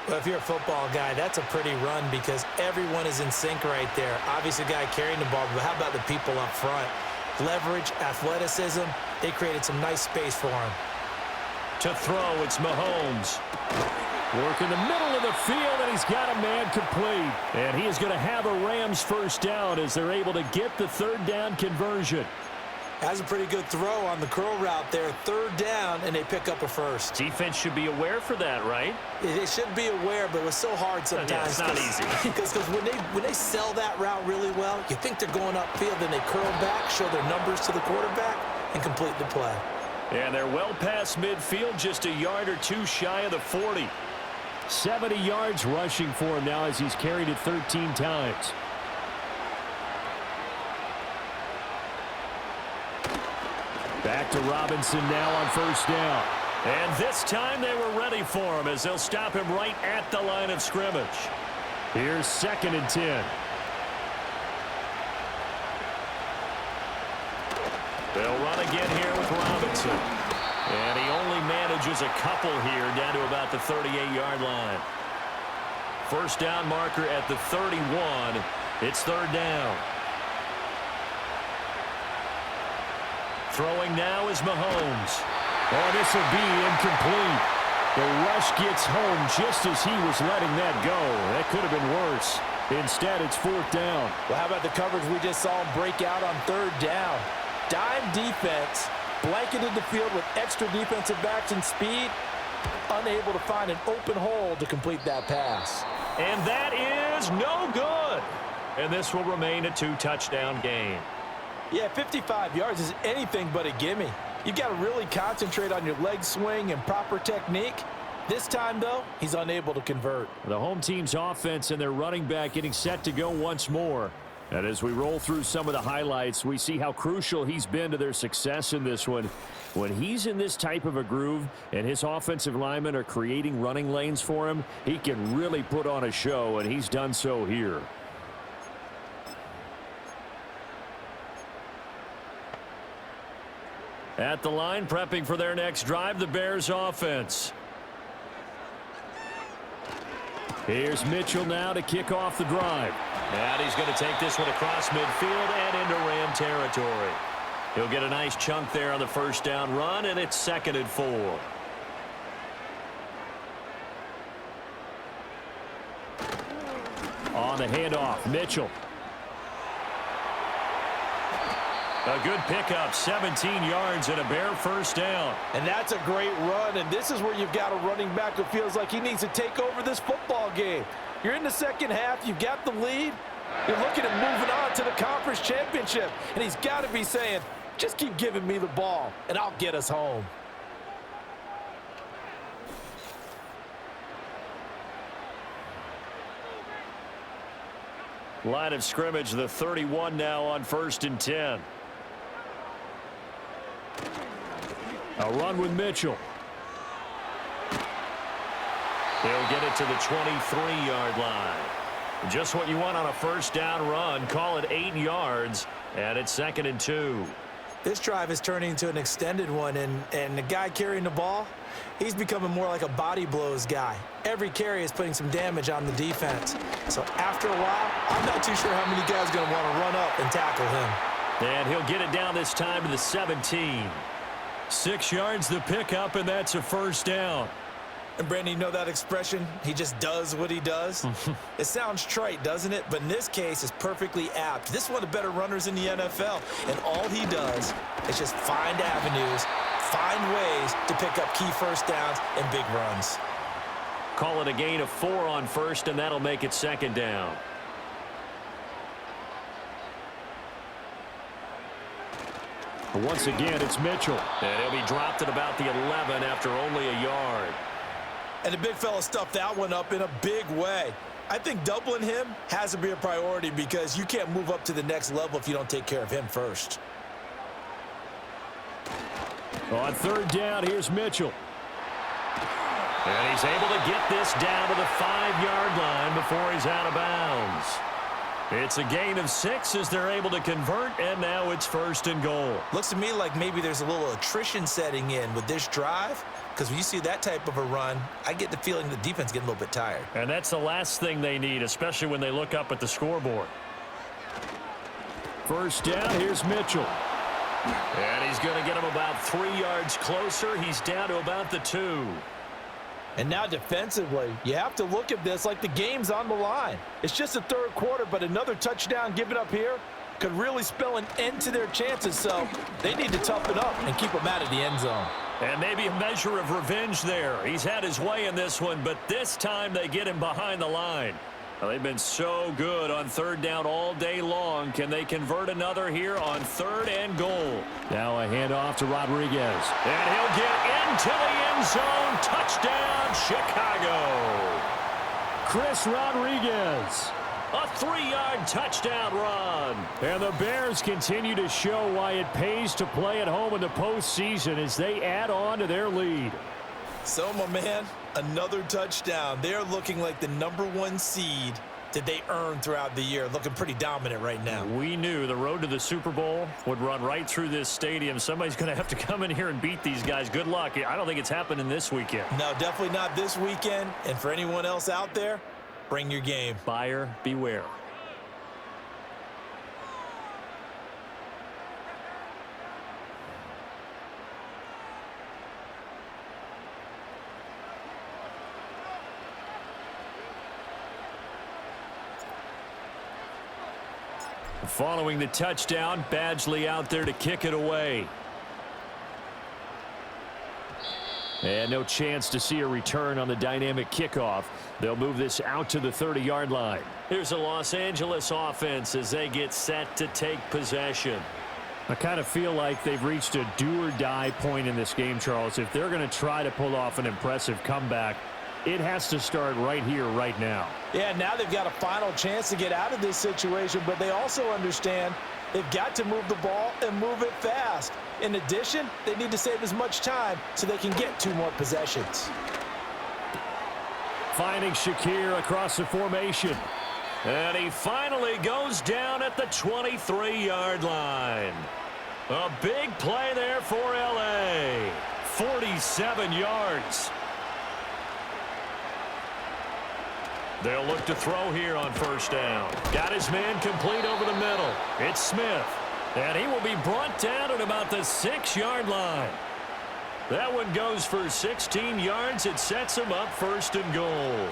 Well, if you're a football guy, that's a pretty run because everyone is in sync right there. Obviously, the guy carrying the ball, but how about the people up front? Leverage, athleticism, they created some nice space for him. To throw, it's Mahomes. Work in the middle of the field, and he's got a man complete. And he is going to have a Rams first down as they're able to get the third down conversion. That's a pretty good throw on the curl route there. Third down, and they pick up a first. Defense should be aware for that, right? They should be aware, but it was so hard sometimes. Yeah, it's not easy. Because when they sell that route really well, you think they're going upfield, then they curl back, show their numbers to the quarterback, and complete the play. And they're well past midfield, just a yard or two shy of the 40. 70 yards rushing for him now as he's carried it 13 times. Back to Robinson now on first down. And this time they were ready for him as they'll stop him right at the line of scrimmage. Here's 2nd and 10. They'll run again here with Robinson. And he only manages a couple here down to about the 38-yard line. First down marker at the 31. It's third down. Throwing now is Mahomes. Oh, this will be incomplete. The rush gets home just as he was letting that go. That could have been worse. Instead, it's 4th down. Well, how about the coverage we just saw him break out on third down? Dime defense, blanketed the field with extra defensive backs and speed, unable to find an open hole to complete that pass. And that is no good. And this will remain a 2-touchdown game. Yeah, 55 yards is anything but a gimme. You've got to really concentrate on your leg swing and proper technique. This time, though, he's unable to convert. The home team's offense and their running back getting set to go once more. And as we roll through some of the highlights, we see how crucial he's been to their success in this one. When he's in this type of a groove and his offensive linemen are creating running lanes for him, he can really put on a show, and he's done so here. At the line, prepping for their next drive, the Bears offense. Here's Mitchell now to kick off the drive. And he's going to take this one across midfield and into Ram territory. He'll get a nice chunk there on the first down run, and it's 2nd and 4. on the handoff. Mitchell. A good pickup, 17 yards and a Bear first down. And that's a great run, and this is where you've got a running back who feels like he needs to take over this football game. You're in the second half, you've got the lead, you're looking at moving on to the conference championship, and he's got to be saying, just keep giving me the ball, and I'll get us home. Line of scrimmage, the 31 now on 1st and 10. A run with Mitchell. He'll get it to the 23-yard line. Just what you want on a first down run. Call it 8 yards, and it's 2nd and 2. This drive is turning into an extended one, and the guy carrying the ball, he's becoming more like a body blows guy. Every carry is putting some damage on the defense. So after a while, I'm not too sure how many guys are going to want to run up and tackle him. And he'll get it down this time to the 17. 6 yards the pickup, and that's a first down. And Brandon, you know that expression, he just does what he does? It sounds trite, doesn't it? But in this case, it's perfectly apt. This is one of the better runners in the NFL, and all he does is just find avenues, find ways to pick up key first downs and big runs. Call it a gain of 4 on first, and that'll make it 2nd down. Once again, it's Mitchell. And he'll be dropped at about the 11 after only a yard. And the big fella stuffed that one up in a big way. I think doubling him has to be a priority because you can't move up to the next level if you don't take care of him first. On 3rd down, here's Mitchell. And he's able to get this down to the 5-yard line before he's out of bounds. It's a gain of 6 as they're able to convert, and now it's 1st and goal. Looks to me like maybe there's a little attrition setting in with this drive, because when you see that type of a run, I get the feeling the defense getting a little bit tired. And that's the last thing they need, especially when they look up at the scoreboard. 1st down, here's Mitchell. And he's going to get him about 3 yards closer. He's down to about the 2. And now defensively, you have to look at this like the game's on the line. It's just the 3rd quarter, but another touchdown given up here could really spell an end to their chances, so they need to toughen up and keep them out of the end zone. And maybe a measure of revenge there. He's had his way in this one, but this time they get him behind the line. Well, they've been so good on 3rd down all day long. Can they convert another here on 3rd and goal? Now a handoff to Rodriguez. And he'll get into the end zone. Touchdown, Chicago. Chris Rodriguez. A 3-yard touchdown run. And the Bears continue to show why it pays to play at home in the postseason as they add on to their lead. So, my man, another touchdown. They're looking like the #1 seed that they earned throughout the year. Looking pretty dominant right now. We knew the road to the Super Bowl would run right through this stadium. Somebody's going to have to come in here and beat these guys. Good luck. I don't think it's happening this weekend. No, definitely not this weekend. And for anyone else out there, bring your game. Buyer beware. Following the touchdown, Badgley out there to kick it away. And no chance to see a return on the dynamic kickoff. They'll move this out to the 30-yard line. Here's a Los Angeles offense as they get set to take possession. I kind of feel like they've reached a do-or-die point in this game, Charles. If they're going to try to pull off an impressive comeback, it has to start right here, right now. Yeah, now they've got a final chance to get out of this situation, but they also understand they've got to move the ball and move it fast. In addition, they need to save as much time so they can get 2 more possessions. Finding Shakir across the formation. And he finally goes down at the 23-yard line. A big play there for LA. 47 yards. They'll look to throw here on 1st down. Got his man complete over the middle. It's Smith. And he will be brought down at about the 6-yard line. That one goes for 16 yards. It sets him up 1st and goal.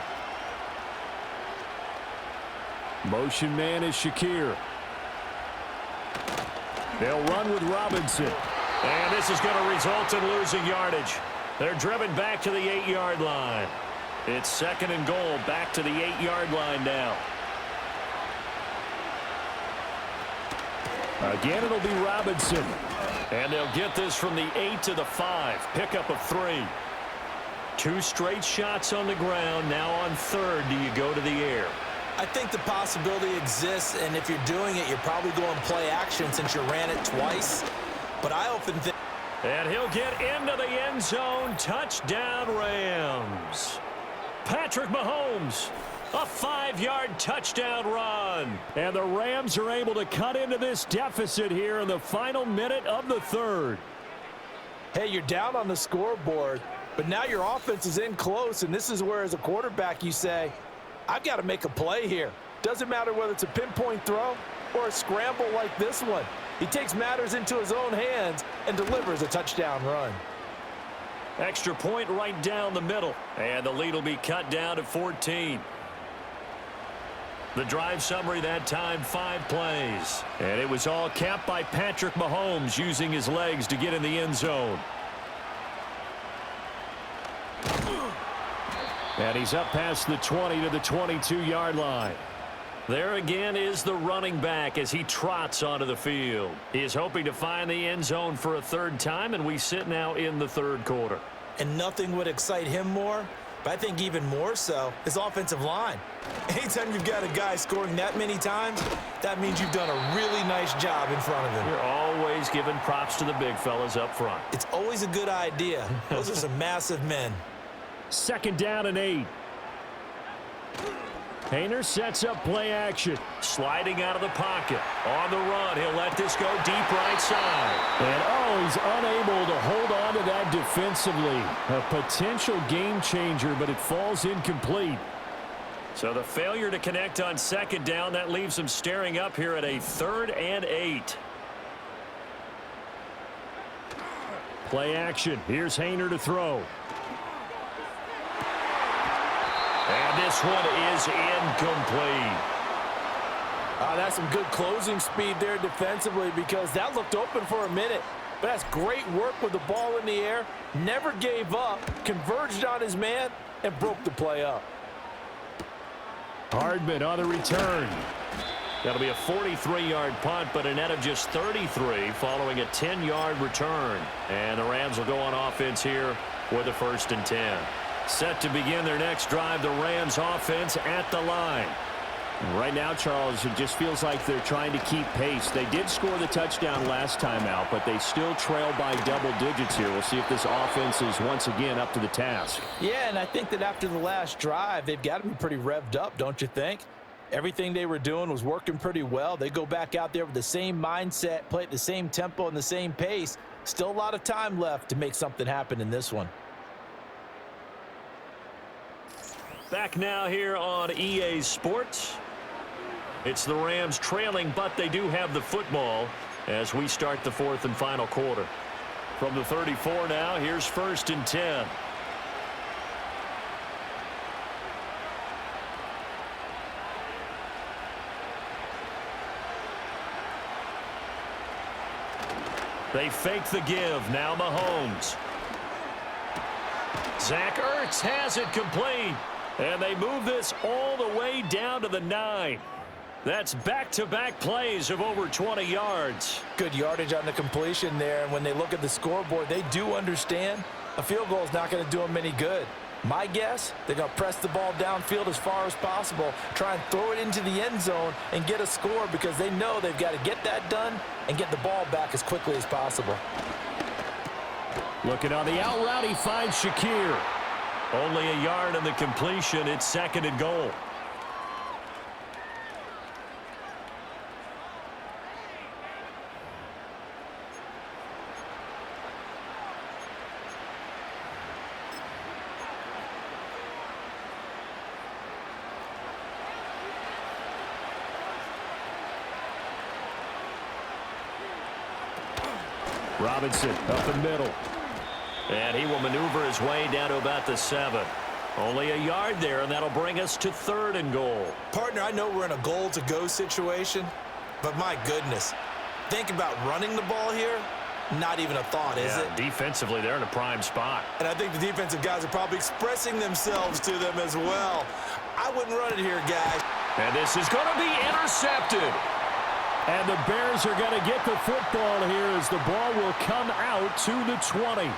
Motion man is Shakir. They'll run with Robinson. And this is going to result in losing yardage. They're driven back to the 8-yard line. It's 2nd and goal, back to the 8-yard line now. Again, it'll be Robinson. And they'll get this from the 8 to the 5. Pickup of 3. 2 straight shots on the ground. Now on 3rd, do you go to the air? I think the possibility exists, and if you're doing it, you're probably going play action since you ran it twice. But I often think... And he'll get into the end zone. Touchdown, Rams. Patrick Mahomes, a 5-yard touchdown run. And the Rams are able to cut into this deficit here in the final minute of the 3rd. Hey, you're down on the scoreboard, but now your offense is in close, and this is where, as a quarterback, you say, I've got to make a play here. Doesn't matter whether it's a pinpoint throw or a scramble like this one. He takes matters into his own hands and delivers a touchdown run. Extra point right down the middle. And the lead will be cut down to 14. The drive summary that time, 5 plays. And it was all capped by Patrick Mahomes using his legs to get in the end zone. And he's up past the 20 to the 22-yard line. There again is the running back as he trots onto the field. He is hoping to find the end zone for a 3rd time, and we sit now in the 3rd quarter. And nothing would excite him more, but I think even more so, his offensive line. Anytime you've got a guy scoring that many times, that means you've done a really nice job in front of him. You're always giving props to the big fellas up front. It's always a good idea. Those are some massive men. 2nd down and 8. Hayner sets up play action. Sliding out of the pocket. On the run, he'll let this go deep right side. And, he's unable to hold on to that defensively. A potential game changer, but it falls incomplete. So the failure to connect on 2nd down, that leaves him staring up here at a 3rd and 8. Play action. Here's Hayner to throw. And this one is incomplete. That's some good closing speed there defensively, because that looked open for a minute. But that's great work with the ball in the air. Never gave up, converged on his man, and broke the play up. Hardman on the return. That'll be a 43-yard punt, but a net of just 33 following a 10-yard return. And the Rams will go on offense here with a 1st and 10. Set to begin their next drive, the Rams offense at the line. Right now, Charles, it just feels like they're trying to keep pace. They did score the touchdown last time out, but they still trail by double digits here. We'll see if this offense is once again up to the task. Yeah, and I think that after the last drive, they've got to be pretty revved up, don't you think? Everything they were doing was working pretty well. They go back out there with the same mindset, play at the same tempo and the same pace. Still a lot of time left to make something happen in this one. Back now here on EA Sports. It's the Rams trailing, but they do have the football as we start the 4th and final quarter. From the 34 now, here's 1st and 10. They fake the give. Now Mahomes. Zach Ertz has it complete. And they move this all the way down to the 9. That's back-to-back plays of over 20 yards. Good yardage on the completion there, and when they look at the scoreboard, they do understand a field goal is not going to do them any good. My guess, they're going to press the ball downfield as far as possible, try and throw it into the end zone and get a score, because they know they've got to get that done and get the ball back as quickly as possible. Looking on the out route, he finds Shakir. Only a yard on the completion. It's 2nd and goal. Robinson up the middle. And he will maneuver his way down to about the 7. Only a yard there, and that'll bring us to 3rd and goal. Partner, I know we're in a goal-to-go situation, but my goodness, think about running the ball here. Not even a thought, is it? Defensively, they're in a prime spot. And I think the defensive guys are probably expressing themselves to them as well. I wouldn't run it here, guys. And this is going to be intercepted. And the Bears are going to get the football here as the ball will come out to the 20.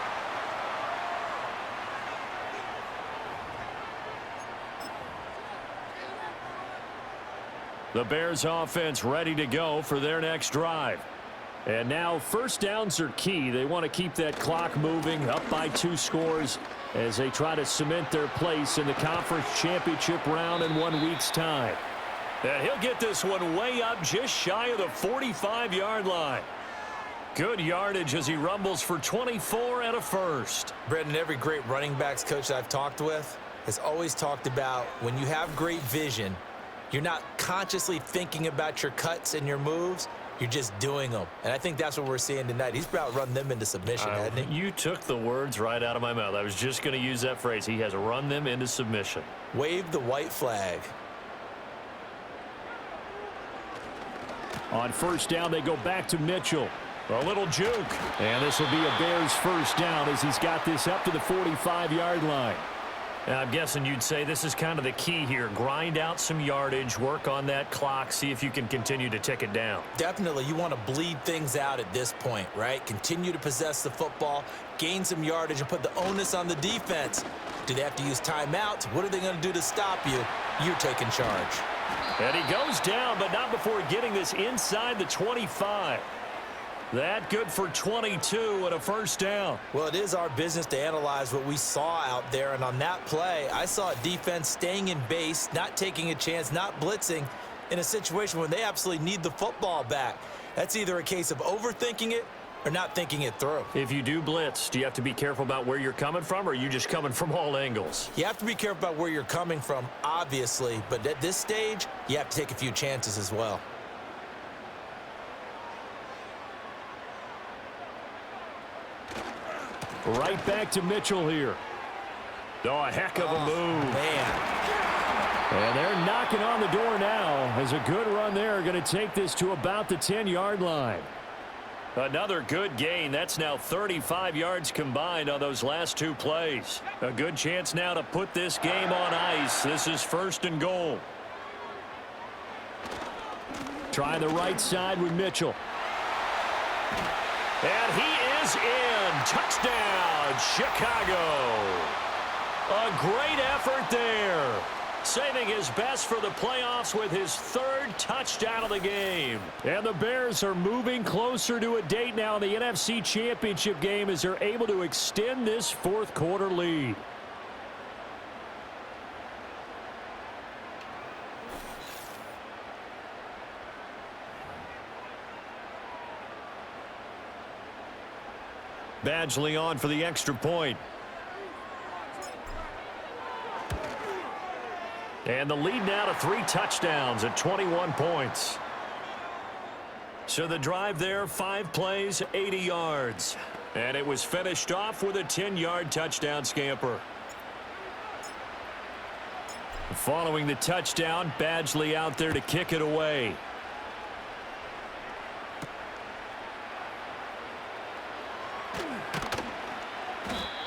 The Bears offense ready to go for their next drive. And now 1st downs are key. They want to keep that clock moving, up by 2 scores as they try to cement their place in the conference championship round in 1 week's time. And he'll get this one way up just shy of the 45-yard line. Good yardage as he rumbles for 24 and a first. Brendan, every great running backs coach I've talked with has always talked about when you have great vision, you're not consciously thinking about your cuts and your moves. You're just doing them. And I think that's what we're seeing tonight. He's about run them into submission, hasn't he? You took the words right out of my mouth. I was just going to use that phrase. He has run them into submission. Wave the white flag. On 1st down, they go back to Mitchell. A little juke. And this will be a Bears 1st down as he's got this up to the 45-yard line. And I'm guessing you'd say this is kind of the key here. Grind out some yardage, work on that clock, see if you can continue to tick it down. Definitely, you want to bleed things out at this point, right? Continue to possess the football, gain some yardage, and put the onus on the defense. Do they have to use timeouts? What are they going to do to stop you? You're taking charge. And he goes down, but not before getting this inside the 25. That good for 22 and a 1st down. Well, it is our business to analyze what we saw out there, and on that play, I saw a defense staying in base, not taking a chance, not blitzing in a situation when they absolutely need the football back. That's either a case of overthinking it or not thinking it through. If you do blitz, do you have to be careful about where you're coming from, or are you just coming from all angles? You have to be careful about where you're coming from, obviously, but at this stage, you have to take a few chances as well. Right back to Mitchell here. Oh, a heck of a move. Man. And they're knocking on the door now as a good run there. Going to take this to about the 10-yard line. Another good gain. That's now 35 yards combined on those last 2 plays. A good chance now to put this game on ice. This is 1st and goal. Try the right side with Mitchell. And he is in. Touchdown, Chicago. A great effort there. Saving his best for the playoffs with his 3rd touchdown of the game. And the Bears are moving closer to a date now in the NFC Championship game as they're able to extend this 4th quarter lead. Badgley on for the extra point. And the lead now to 3 touchdowns at 21 points. So the drive there, 5 plays, 80 yards. And it was finished off with a 10-yard touchdown scamper. Following the touchdown, Badgley out there to kick it away.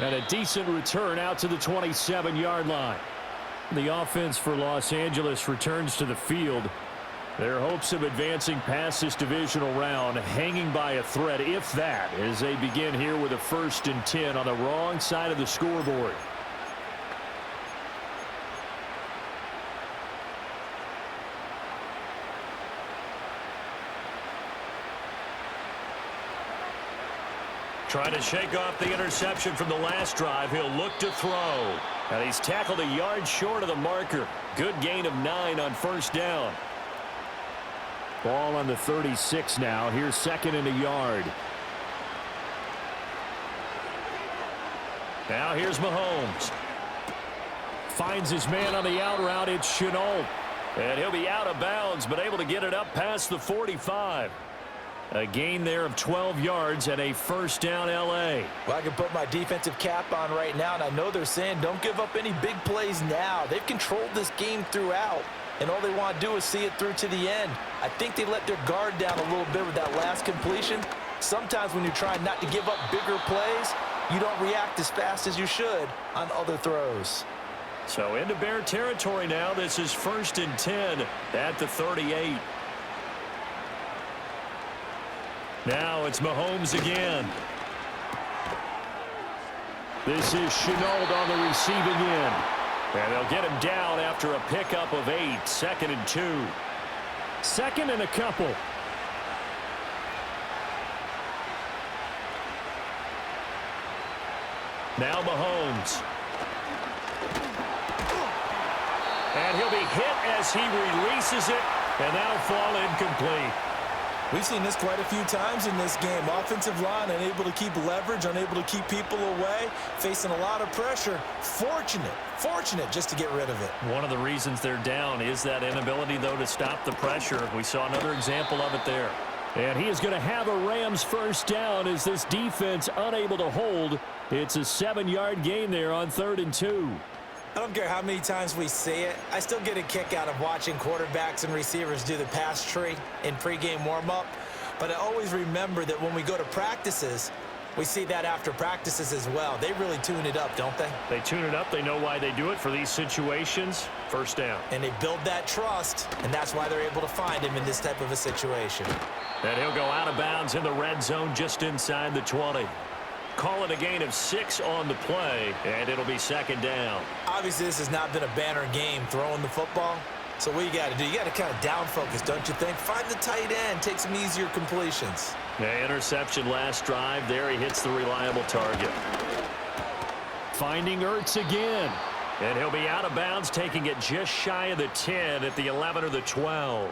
And a decent return out to the 27-yard line. The offense for Los Angeles returns to the field. Their hopes of advancing past this divisional round hanging by a thread, if that, as they begin here with a 1st and 10 on the wrong side of the scoreboard. Trying to shake off the interception from the last drive. He'll look to throw. And he's tackled a yard short of the marker. Good gain of 9 on 1st down. Ball on the 36 now. Here's 2nd and a yard. Now here's Mahomes. Finds his man on the out route. It's Chenault. And he'll be out of bounds, but able to get it up past the 45. A gain there of 12 yards and a first down L.A. Well, I can put my defensive cap on right now, and I know they're saying don't give up any big plays now. They've controlled this game throughout, and all they want to do is see it through to the end. I think they let their guard down a little bit with that last completion. Sometimes when you're trying not to give up bigger plays, you don't react as fast as you should on other throws. So into Bear territory now. This is 1st and 10 at the 38. Now it's Mahomes again. This is Chenault on the receiving end. And they'll get him down after a pickup of 8. 2nd and 2. 2nd and a couple. Now Mahomes. And he'll be hit as he releases it, and that'll fall incomplete. We've seen this quite a few times in this game. Offensive line unable to keep leverage, unable to keep people away, facing a lot of pressure. Fortunate just to get rid of it. One of the reasons they're down is that inability, though, to stop the pressure. We saw another example of it there. And he is going to have a Rams first down as this defense unable to hold. It's a 7-yard gain there on 3rd and 2. I don't care how many times we see it. I still get a kick out of watching quarterbacks and receivers do the pass tree in pregame warm-up. But I always remember that when we go to practices, we see that after practices as well. They really tune it up, don't they? They tune it up. They know why they do it for these situations. First down. And they build that trust, and that's why they're able to find him in this type of a situation. And he'll go out of bounds in the red zone just inside the 20. Call it a gain of 6 on the play, and it'll be 2nd down. Obviously, this has not been a banner game throwing the football. So what you got to do, you got to kind of down focus, don't you think? Find the tight end, take some easier completions. The interception last drive. There he hits the reliable target. Finding Ertz again. And he'll be out of bounds, taking it just shy of the 10 at the 11 or the 12.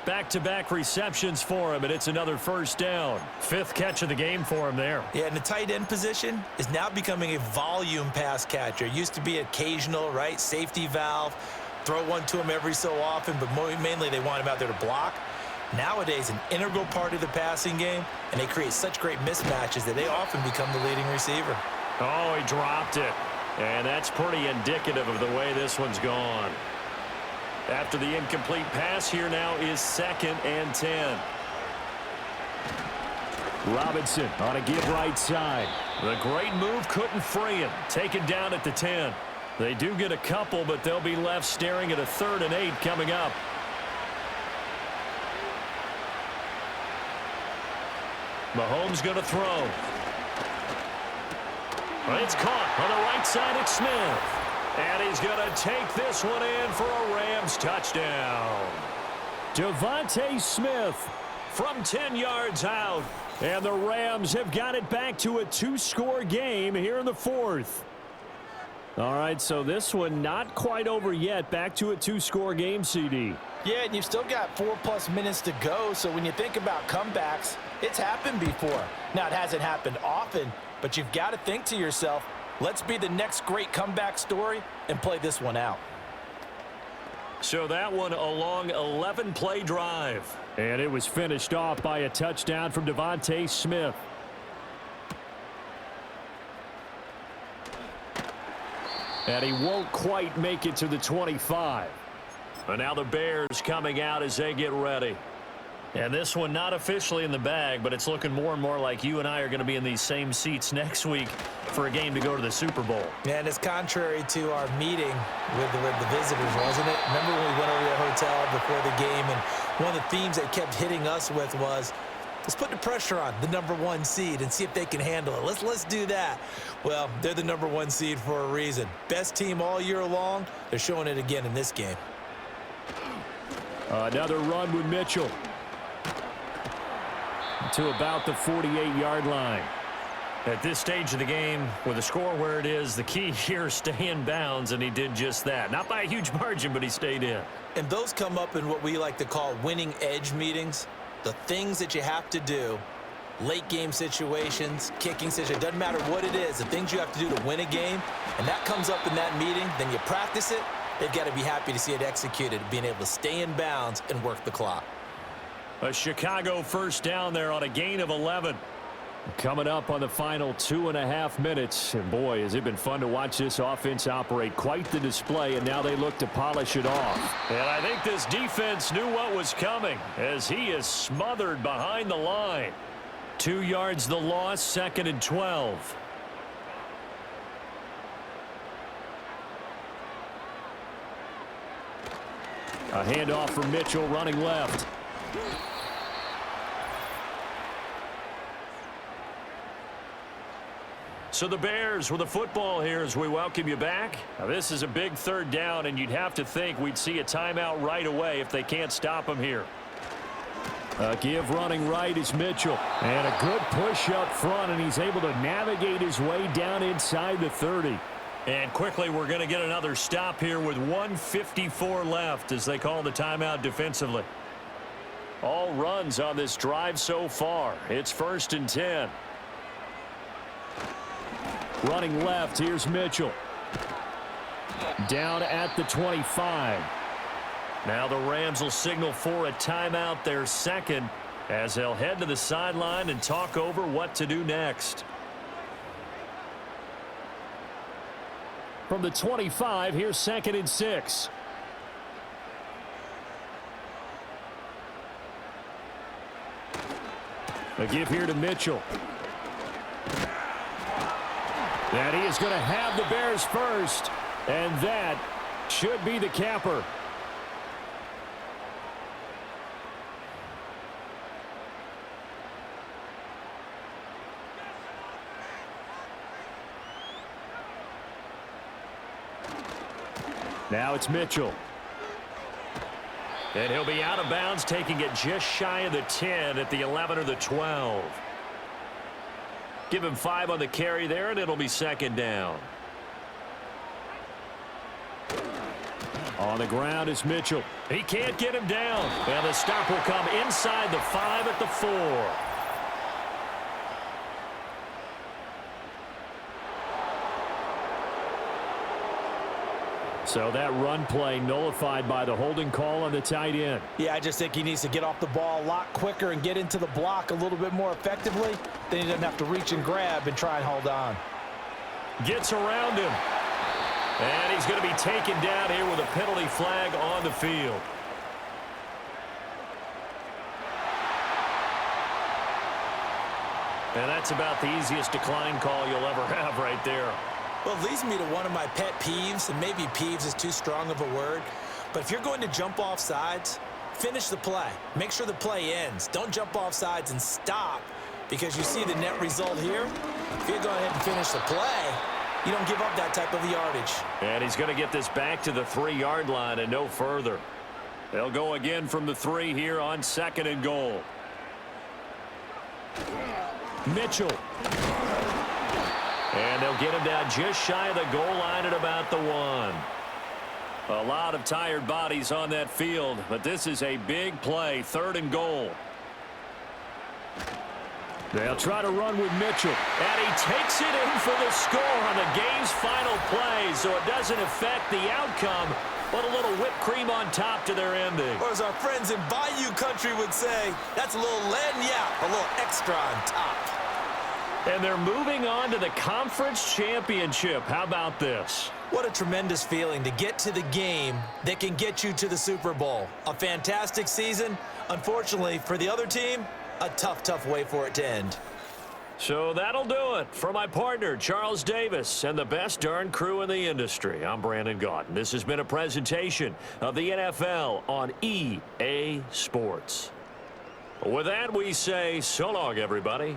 Back-to-back receptions for him, and it's another first down. 5th catch of the game for him there. Yeah, and the tight end position is now becoming a volume pass catcher. It used to be occasional, right? Safety valve. Throw one to him every so often, but mainly they want him out there to block. Nowadays, an integral part of the passing game, and they create such great mismatches that they often become the leading receiver. Oh, he dropped it. And that's pretty indicative of the way this one's gone. After the incomplete pass, here now is 2nd and 10. Robinson on a give right side. The great move couldn't free him. Taken down at the 10. They do get a couple, but they'll be left staring at a 3rd and 8 coming up. Mahomes going to throw. It's caught on the right side of Smith. And he's going to take this one in for a Rams touchdown. Devontae Smith from 10 yards out. And the Rams have got it back to a 2-score game here in the 4th. All right, so this one not quite over yet. Back to a 2-score game, CD. Yeah, and you've still got 4+ minutes to go, so when you think about comebacks, it's happened before. Now, it hasn't happened often, but you've got to think to yourself, let's be the next great comeback story and play this one out. So that one a long 11-play drive. And it was finished off by a touchdown from Devontae Smith. And he won't quite make it to the 25. And now the Bears coming out as they get ready. And this one not officially in the bag, but it's looking more and more like you and I are going to be in these same seats next week for a game to go to the Super Bowl. And it's contrary to our meeting with the visitors, wasn't it? Remember when we went over to the hotel before the game, and one of the themes they kept hitting us with was, let's put the pressure on the #1 seed and see if they can handle it. Let's do that. Well, they're the #1 seed for a reason. Best team all year long. They're showing it again in this game. Another run with Mitchell to about the 48-yard line. At this stage of the game, with the score where it is, the key here is stay in bounds, and he did just that. Not by a huge margin, but he stayed in. And those come up in what we like to call winning edge meetings. The things that you have to do, late game situations, kicking situations, doesn't matter what it is, the things you have to do to win a game, and that comes up in that meeting, then you practice it, they've got to be happy to see it executed, being able to stay in bounds and work the clock. A Chicago first down there on a gain of 11. Coming up on the final 2.5 minutes. And boy, has it been fun to watch this offense operate. Quite the display, and now they look to polish it off. And I think this defense knew what was coming as he is smothered behind the line. 2 yards the loss, 2nd and 12. A handoff for Mitchell running left. So the Bears with the football here as we welcome you back. Now this is a big 3rd down, and you'd have to think we'd see a timeout right away if they can't stop him here. Give running right is Mitchell. And a good push up front, and he's able to navigate his way down inside the 30. And quickly we're going to get another stop here with 1:54 left as they call the timeout defensively. All runs on this drive so far. It's 1st and 10. Running left, here's Mitchell. Down at the 25. Now the Rams will signal for a timeout, their 2nd, as they'll head to the sideline and talk over what to do next. From the 25, here's 2nd and 6. A give here to Mitchell. And he is going to have the Bears first, and that should be the capper. Now it's Mitchell. And he'll be out of bounds, taking it just shy of the 10 at the 11 or the 12. Give him 5 on the carry there, and it'll be 2nd down. On the ground is Mitchell. He can't get him down. And the stop will come inside the 5 at the 4. So that run play nullified by the holding call on the tight end. Yeah, I just think he needs to get off the ball a lot quicker and get into the block a little bit more effectively. Then he doesn't have to reach and grab and try and hold on. Gets around him. And he's going to be taken down here with a penalty flag on the field. And that's about the easiest decline call you'll ever have right there. Well, it leads me to one of my pet peeves, and maybe peeves is too strong of a word, but if you're going to jump off sides, finish the play. Make sure the play ends. Don't jump off sides and stop, because you see the net result here. If you go ahead and finish the play, you don't give up that type of yardage. And he's going to get this back to the 3-yard line and no further. They'll go again from the 3 here on 2nd and goal. Mitchell. And they'll get him down just shy of the goal line at about the 1. A lot of tired bodies on that field, but this is a big play, 3rd and goal. They'll try to run with Mitchell. And he takes it in for the score on the game's final play, so it doesn't affect the outcome, but a little whipped cream on top to their ending. Or as our friends in Bayou Country would say, that's a little lagniappe, a little extra on top. And they're moving on to the conference championship. How about this? What a tremendous feeling to get to the game that can get you to the Super Bowl. A fantastic season. Unfortunately, for the other team, a tough, tough way for it to end. So that'll do it. For my partner, Charles Davis, and the best darn crew in the industry, I'm Brandon Gaudin. This has been a presentation of the NFL on EA Sports. With that, we say so long, everybody.